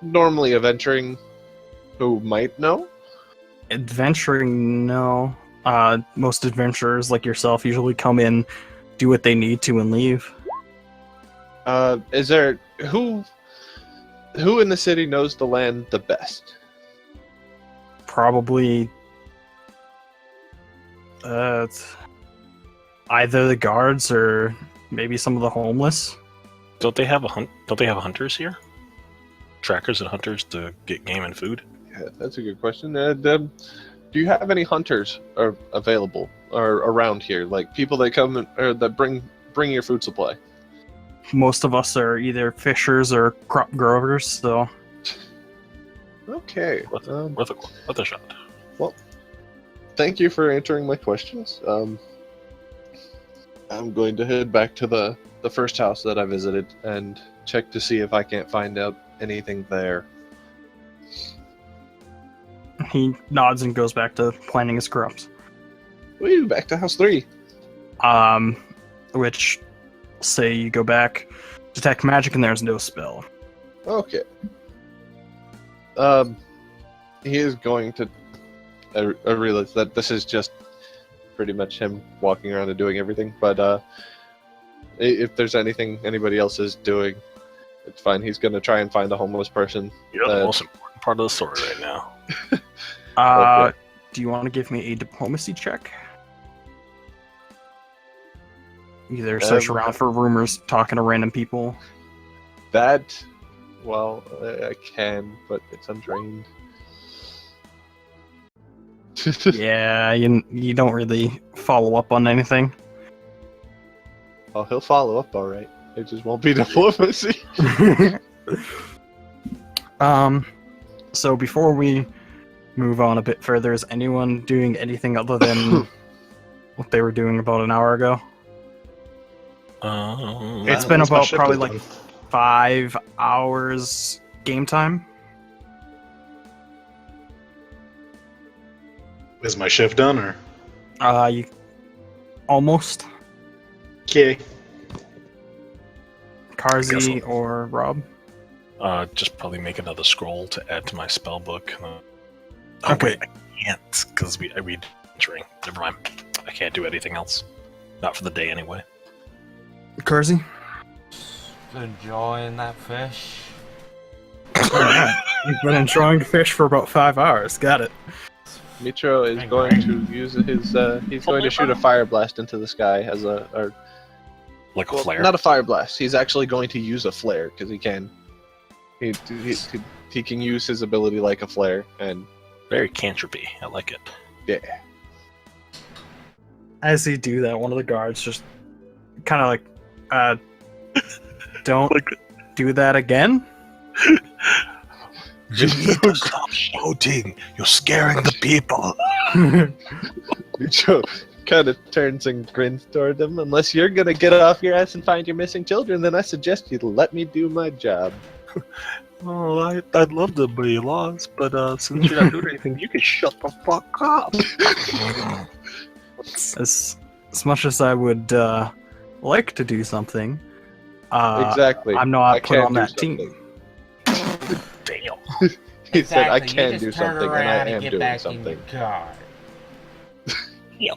normally adventuring who might know? adventuring? No. Most adventurers like yourself usually come in, do what they need to, and leave. Is there who in the city knows the land the best? Probably it's either the guards or maybe some of the homeless. Don't they have hunters here? Trackers and hunters to get game and food? Yeah, that's a good question. Do you have any hunters available or around here? Like people that come or that bring your food supply? Most of us are either fishers or crop growers, so Okay. Worth a shot. Well, thank you for answering my questions. I'm going to head back to the first house that I visited and check to see if I can't find out anything there. he nods and goes back to planting his crops. Woo, back to house 3. Which, say you go back, detect magic, and there's no spell. Okay. He is going to. I realize that this is just pretty much him walking around and doing everything, but if there's anything anybody else is doing, it's fine. He's going to try and find a homeless person. You're the most important part of the story right now. Okay. Do you want to give me a diplomacy check? Either search around for rumors, talking to random people. That, well, I can, but it's untrained. Yeah, you don't really follow up on anything. Oh, he'll follow up, all right. It just won't be diplomacy. So before we move on a bit further, is anyone doing anything other than what they were doing about an hour ago? It's been Once my about shift probably is like done. 5 hours game time. Is my shift done or? You almost. Okay. Karzie or Rob? Just probably make another scroll to add to my spell book. Okay. Wait, I can't because we read entering. Never mind. I can't do anything else. Not for the day anyway. Karzie? Enjoying that fish. You've been enjoying fish for about 5 hours. Got it. Mitro is going to use his. He's going to shoot a fire blast into the sky as a. Like a Well, flare. not a fire blast. He's actually going to use a flare because he can. He can use his ability like a flare, and Very cantripy. I like it. yeah. As you do that, one of the guards just kind of don't do that again. You need to stop shouting. You're scaring the people. Mitro kind of turns and grins toward him. Unless you're gonna get off your ass and find your missing children, then I suggest you let me do my job. Well, I'd love to be lost, but since you're not doing anything, you can shut the fuck up. As much as I would like to do something, Exactly. I'm I not put can't on do that team. something. Damn. He said, "I Exactly, you can just do turn something, and I around am get doing back something." In your car. Yo.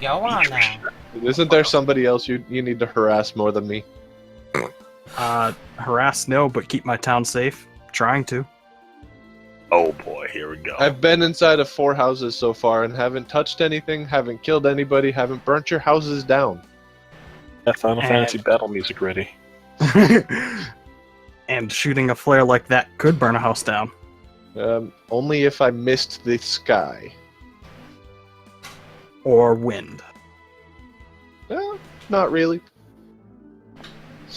Go on now. Isn't there somebody else you need to harass more than me? Harass, no, but keep my town safe. Trying to. Oh boy, here we go. I've been inside of 4 houses so far and haven't touched anything, haven't killed anybody, haven't burnt your houses down. Got Final And- Fantasy battle music ready. And shooting a flare like that could burn a house down. Only if I missed the sky. Or wind. Not really.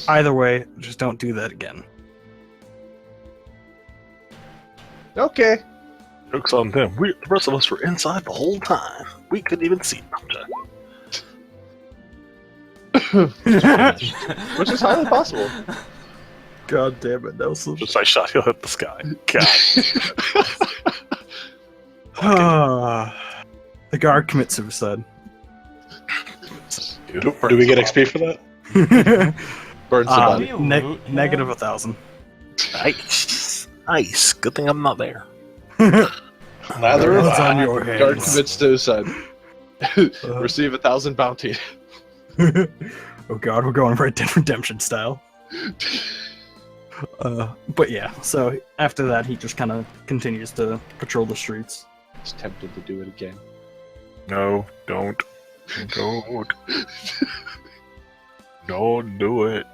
Either way, just don't do that again. Okay. Joke's on them. The rest of us were inside the whole time. We couldn't even see them. Which is highly possible. God damn it, Nelson. Just I shot, he'll hit the sky. God. The guard commits suicide. Dude, Do we get XP for that? Burn somebody. you loot him? Negative 1,000. Nice. Nice. Good thing I'm not there. Neither It's of on I. your Guard hands. commits suicide. Receive 1,000 bounty. Oh god, we're going Red Dead Redemption style. But yeah, so after that, he just kind of continues to patrol the streets. He's tempted to do it again. No, don't. Don't. Don't do it.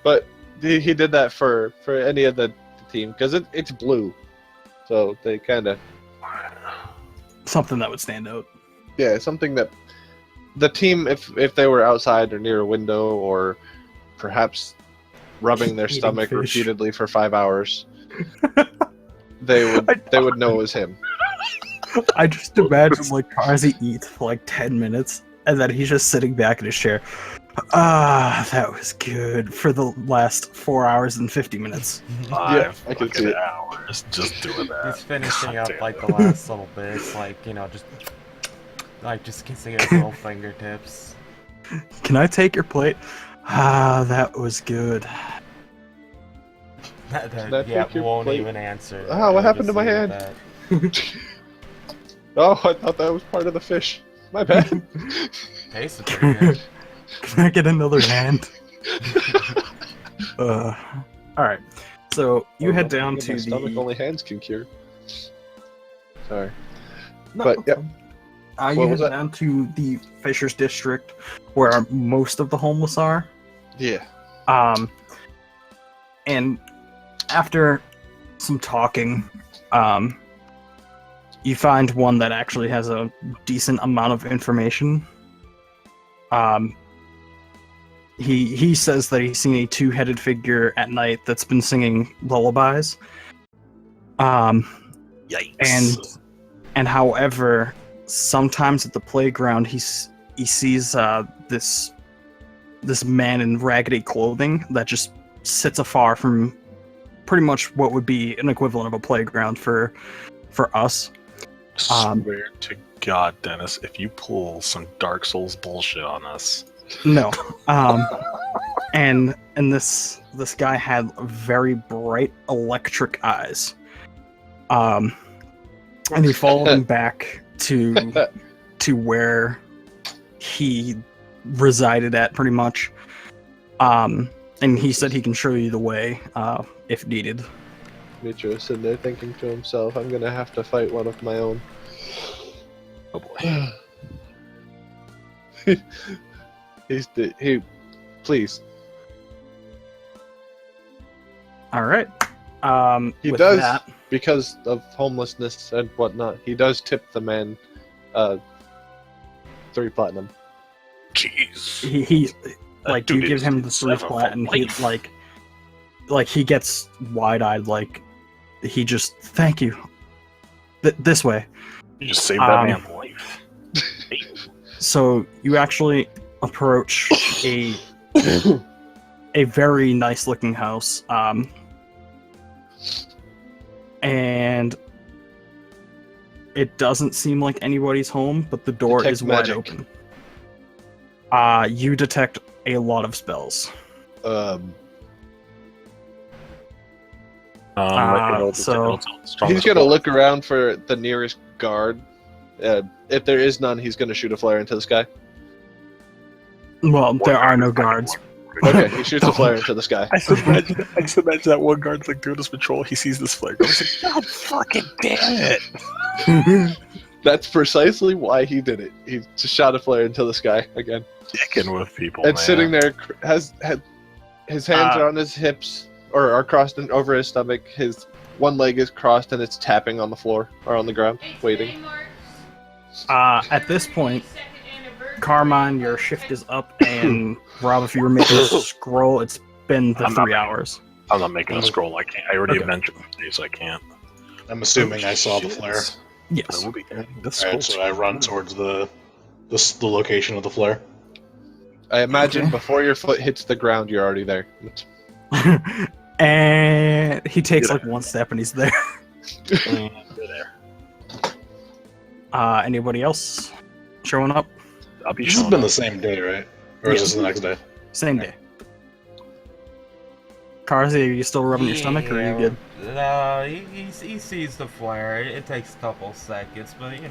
But he did that for any of the team because it's blue, so they kind of Something that would stand out. something that the team if they were outside or near a window or perhaps rubbing their Eating stomach fish. repeatedly for 5 hours, they would know it was him. I just imagine like Karzie eats for like 10 minutes, and then he's just sitting back in his chair. Ah, that was good for the last 4 hours and 50 minutes. Yeah, I can see it. Hours just doing that. He's finishing God up damn like it. the last little bits, like just kissing his little fingertips. Can I take your plate? Ah, that was good. I Yeah, take your won't plate? even answer. Ah, what I'll happened just to my leave hand? that. Oh, I thought that was part of the fish. My bad. Tasted pretty good. Can I get another hand? Alright. So you head down to my stomach the. only hands can cure. Sorry. No, but, yep. You What head was that? down to the Fishers District, where most of the homeless are. Yeah. And after some talking, you find one that actually has a decent amount of information. He says that he's seen a two-headed figure at night that's been singing lullabies. Yikes. And however, sometimes at the playground he sees this man in raggedy clothing that just sits afar from pretty much what would be an equivalent of a playground for us. Swear to God, Dennis, if you pull some Dark Souls bullshit on us. No. And this guy had very bright electric eyes. And he followed him back to where he resided at pretty much. And he said he can show you the way if needed. Mitro is sitting there thinking to himself, I'm gonna have to fight one of my own. Oh boy. Please. All right. He with does, that, because of homelessness and whatnot, he does tip the man 3 platinum. Jeez. he That like you dude give is him the 3 7 for plat, and he life. like he gets wide-eyed, like he just thank you. This way. You just saved that man's life. So you actually approach a very nice looking house, and it doesn't seem like anybody's home, but the door Detect is wide magic. open. You detect a lot of spells. He's gonna look around for the nearest guard. If there is none, he's gonna shoot a flare into the sky. Well, there are no guards. Okay, he shoots a flare into the sky. I just imagine that one guard's like doing his patrol. He sees this flare. He's like, God fucking damn it! That's precisely why he did it. He just shot a flare into the sky again. Dicking with people, And man. sitting there, his hands are on his hips or are crossed over his stomach. His one leg is crossed and it's tapping on the floor or on the ground, waiting. At this point, Carmine, your shift is up, and Rob, if you were making a scroll, it's been the I'm not 3 hours. I'm not making a scroll. I can't. I already Okay. mentioned it, so I can't. I'm assuming I saw the flare. Yes. Alright, so I run towards the location of the flare. I imagine Okay. before your foot hits the ground, you're already there. And he takes Yeah. like one step, and he's there. You're there. Anybody else showing up? I'll be This has showing been up. the same day, right? Or is Yeah. this the next day? Same day. Karzie, are you still rubbing your stomach, or are you good? No, he sees the flare. It takes a couple seconds, but he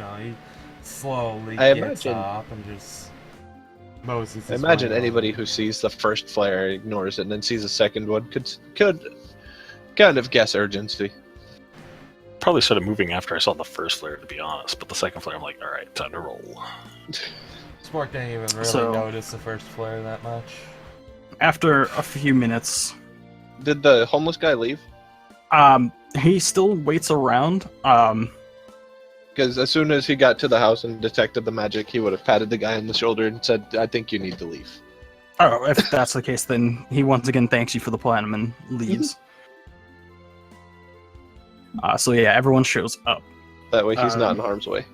slowly I gets imagine- up and just Moses. I imagine anybody who sees the first flare ignores it and then sees the second one could kind of guess urgency. Probably started moving after I saw the first flare, to be honest. But the second flare, I'm like, all right, time to roll. Spork didn't even really So- notice the first flare that much. After a few minutes, Did the homeless guy leave? he still waits around. Because as soon as he got to the house and detected the magic, he would have patted the guy on the shoulder and said, "I think you need to leave." Oh, if that's the case, then he once again thanks you for the platinum and leaves. So yeah, everyone shows up. That way he's not in harm's way.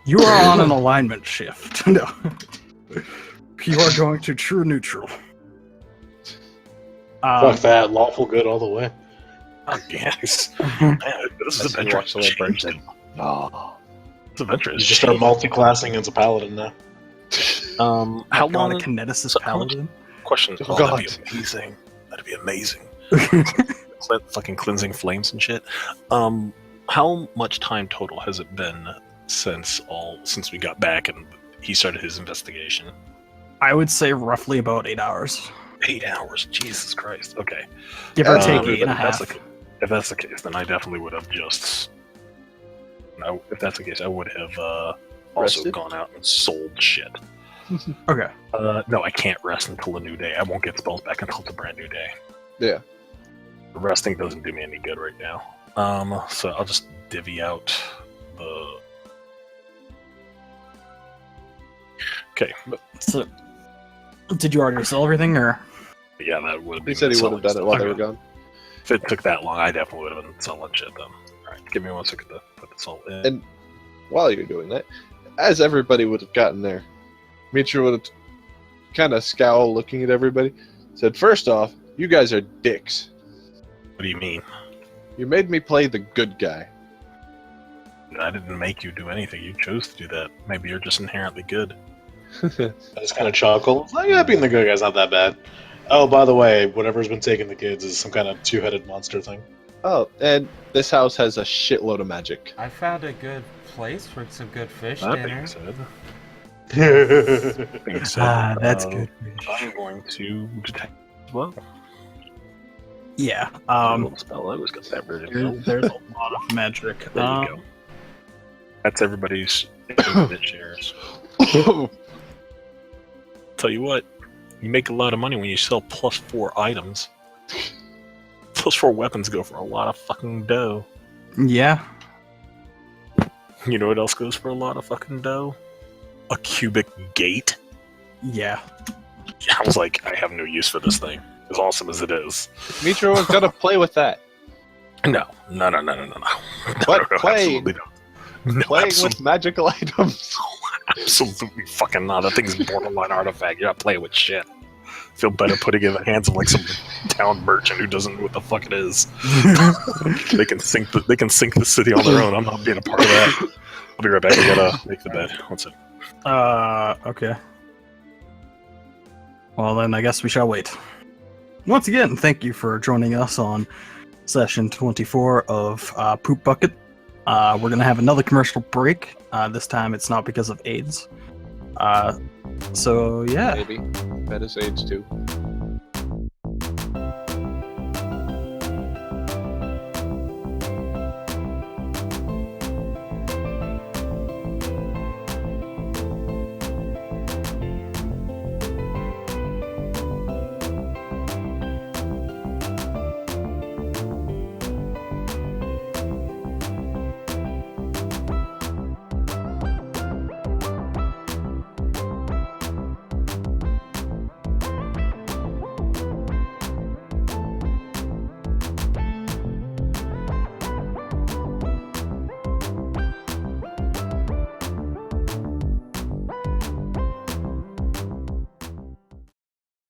You are on an alignment shift. No. You are going to true neutral. Fuck that, lawful good all the way. Oh, yes. Man, this is As he adventure. walks away, Burns in. Oh. This adventure You is just start multi-classing as a paladin now. How God, long? a kineticist so how much- paladin? Question. Oh, Oh, that'd God. be amazing. That'd be amazing. Fucking cleansing flames and shit. How much time total has it been since we got back and he started his investigation? I would say roughly about 8 hours. 8 hours. Jesus Christ. Okay. Give or Um, take 8 and a if that's half. if that's the case, then I definitely would have just. No, if that's the case, I would have also Rested? gone out and sold shit. Okay. No, I can't rest until a new day. I won't get spells back until it's a brand new day. Yeah. Resting doesn't do me any good right now. So I'll just divvy out the. Okay, but So, did you already sell everything, or? yeah, that would have been. He said he would have done it while they were Okay. gone. If it took that long, I definitely would have been selling shit then. Alright, give me 1 second to put this all in. And while you're doing that, as everybody would have gotten there, Mitra would have kind of scowl looking at everybody, said, "First off, you guys are dicks. What do you mean? You made me play the good guy." I didn't make you do anything. You chose to do that. Maybe you're just inherently good. I just kind of chuckle. Like, yeah, being the good guy's not that bad. Oh, by the way, whatever's been taking the kids is some kind of two-headed monster thing. Oh, and this house has a shitload of magic. I found a good place for some good fish That dinner. being said, That's uh, good. I'm going to detect as well. Yeah. A little spell. I always got that ready to go. There's a lot of magic. There you go. That's everybody's bit shares. Tell you what, you make a lot of money when you sell +4 items. +4 weapons go for a lot of fucking dough. Yeah. You know what else goes for a lot of fucking dough? A cubic gate. Yeah. I was like, I have no use for this thing, as awesome as it is. Mitra was gonna play with that. No. What? No, Play? absolutely not. No, Playing with magical items. absolutely fucking not. That thing's borderline artifact. You're not playing with shit. Feel better putting it in the hands of like some town merchant who doesn't know what the fuck it is. They can sink the city on their own. I'm not being a part of that. I'll be right back. I gotta make the bed. One second. Okay. Well, then I guess we shall wait. Once again, thank you for joining us on session 24 of Poop Bucket. We're going to have another commercial break. This time it's not because of AIDS. So, yeah. Maybe. That is AIDS too.